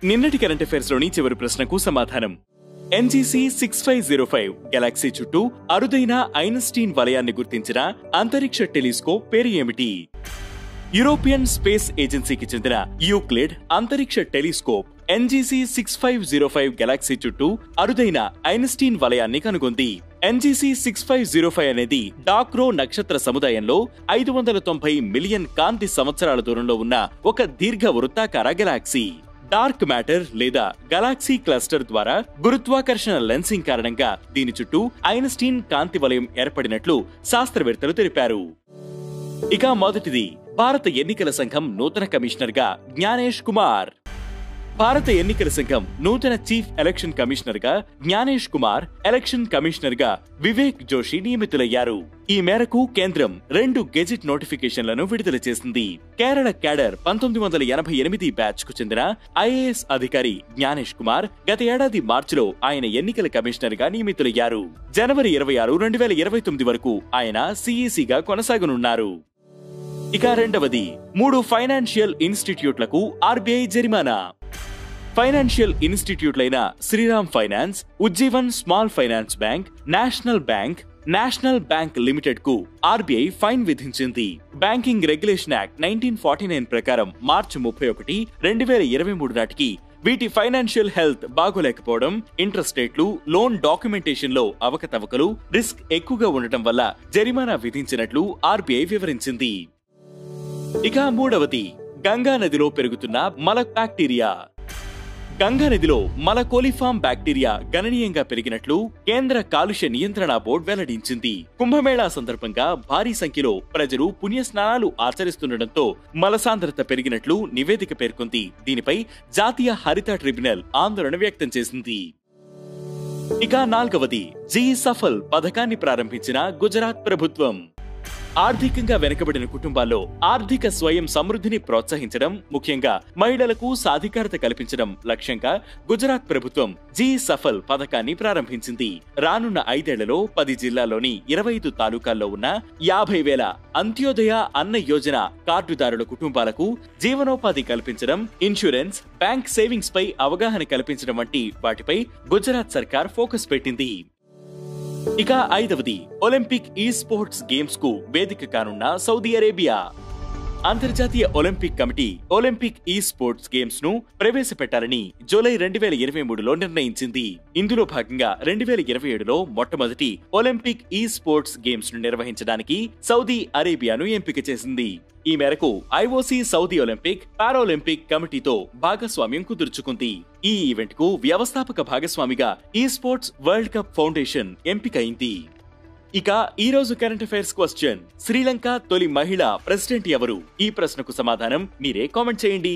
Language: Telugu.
నిన్నటి కరెంట్ అఫైర్స్ లోని చివరి ప్రశ్నకు సమాధానం. ఎన్జీసీ 6505 గెలాక్సీ చుట్టూ అరుదైన ఐన్స్టీన్ వలయాన్ని గుర్తించిన అంతరిక్ష టెలిస్కోప్ పేరు ఏమిటి? యూరోపియన్ స్పేస్ ఏజెన్సీకి చెందిన యూక్లిడ్ అంతరిక్ష టెలిస్కోప్ ఎన్జీసీ 6505 గెలాక్సీ చుట్టూ అరుదైన ఐన్స్టీన్ వలయాన్ని కనుగొంది. ఎన్జీసీ 6505 అనేది డాక్రో నక్షత్ర సముదాయంలో 590 మిలియన్ కాంతి సంవత్సరాల దూరంలో ఉన్న ఒక దీర్ఘ వృత్తాకార గెలాక్సీ. డార్క్ మ్యాటర్ లేదా గెలాక్సీ క్లస్టర్ ద్వారా గురుత్వాకర్షణ లెన్సింగ్ కారణంగా దీని చుట్టూ ఐన్స్టీన్ కాంతి వలయం ఏర్పడినట్లు శాస్త్రవేత్తలు తెలిపారు. ఇక మొదటిది, భారత ఎన్నికల సంఘం నూతన కమిషనర్ గా జ్ఞానేష్ కుమార్. భారత ఎన్నికల సంఘం నూతన చీఫ్ ఎలక్షన్ కమిషనర్ గా జ్ఞానేష్ కుమార్, ఎలక్షన్ కమిషనర్ గా వివేక్ జోషి నియమితులయ్యారు. ఈ మేరకు కేంద్రం 2 గెజిట్ నోటిఫికేషన్లను విడుదల చేసింది. కేరళ క్యాడర్ 1988 బ్యాచ్ కు చెందిన ఐఏఎస్ అధికారి జ్ఞానేష్ కుమార్ గత ఏడాది మార్చిలో ఆయన ఎన్నికల కమిషనర్ గా నియమితులయ్యారు. జనవరి 26, 2029 వరకు ఆయన సిఈసిగా కొనసాగనున్నారు. ఇక రెండవది, 3 ఫైనాన్షియల్ ఇన్స్టిట్యూట్లకు ఆర్బీఐ జరిమానా. ఫైనాన్షియల్ ఇన్స్టిట్యూట్లైన Shriram finance, Ujjivan small finance bank, national bank limited కు ఆర్బీఐ ఫైన్ విధించింది. బ్యాంకింగ్ రెగ్యులేషన్ యాక్ట్ 1949 ప్రకారం మార్చి 31, 2023 నాటికి వీటి ఫైనాన్షియల్ హెల్త్ బాగోలేకపోవడం, ఇంట్రెస్ట్ రేట్లు, లోన్ డాక్యుమెంటేషన్ లో అవకతవకలు, రిస్క్ ఎక్కువగా ఉండటం వల్ల జరిమానా విధించినట్లు ఆర్బీఐ వివరించింది. ఇక మూడవది, గంగా నదిలో పెరుగుతున్న మలక్ బ్యాక్టీరియా. గంగా నదిలో మలకోలిఫామ్ బ్యాక్టీరియా గణనీయంగా పెరిగినట్లు కేంద్ర కాలుష్య నియంత్రణ బోర్డు వెల్లడించింది. కుంభమేళా సందర్భంగా భారీ సంఖ్యలో ప్రజలు పుణ్యస్నానాలు ఆచరిస్తుండటంతో మలసాంద్రత పెరిగినట్లు నివేదిక పేర్కొంది. దీనిపై జాతీయ హరిత ట్రిబ్యునల్ ఆందోళన వ్యక్తం చేసింది. ఇక నాలుగవది, జీ సఫల్ పథకాన్ని ప్రారంభించిన గుజరాత్ ప్రభుత్వం. ఆర్థికంగా వెనుకబడిన కుటుంబాల్లో ఆర్థిక స్వయం సమృద్ధిని ప్రోత్సహించడం, ముఖ్యంగా మహిళలకు సాధికారత కల్పించడం లక్ష్యంగా గుజరాత్ ప్రభుత్వం జీ సఫల్ పథకాన్ని ప్రారంభించింది. రానున్న 5 ఏళ్లలో 10 జిల్లాల్లోని 25 తాలూకాల్లో ఉన్న 50,000 అంత్యోదయ అన్న యోజన కార్డుదారుల కుటుంబాలకు జీవనోపాధి కల్పించడం, ఇన్సూరెన్స్, బ్యాంక్ సేవింగ్స్ పై అవగాహన కల్పించడం వంటి వాటిపై గుజరాత్ సర్కార్ ఫోకస్ పెట్టింది. ఇక ఐదవది, ఒలింపిక్ ఈ స్పోర్ట్స్ గేమ్స్ కు వేదిక కానున్న సౌదీ అరేబియా. అంతర్జాతీయ ఒలింపిక్ కమిటీ ఒలింపిక్ ఈ స్పోర్ట్స్ గేమ్స్ ను ప్రవేశపెట్టాలని జూలై 2023లో నిర్ణయించింది. ఇందులో భాగంగా 2027లో మొట్టమొదటి ఒలింపిక్ ఈ స్పోర్ట్స్ గేమ్స్ ను నిర్వహించడానికి సౌదీ అరేబియాను ఎంపిక చేసింది. ఈ మేరకు ఐఓసీ సౌదీ ఒలింపిక్, పారాలింపిక్ కమిటీతో భాగస్వామ్యం కుదుర్చుకుంది. ఈ ఈవెంట్ కు వ్యవస్థాపక భాగస్వామిగా ఈ స్పోర్ట్స్ వరల్డ్ కప్ ఫౌండేషన్ ఎంపికైంది. ఇక ఈ రోజు కరెంట్ అఫైర్స్ క్వశ్చన్, శ్రీలంక తొలి మహిళా ప్రెసిడెంట్ ఎవరు? ఈ ప్రశ్నకు సమాధానం మీరే కామెంట్ చేయండి.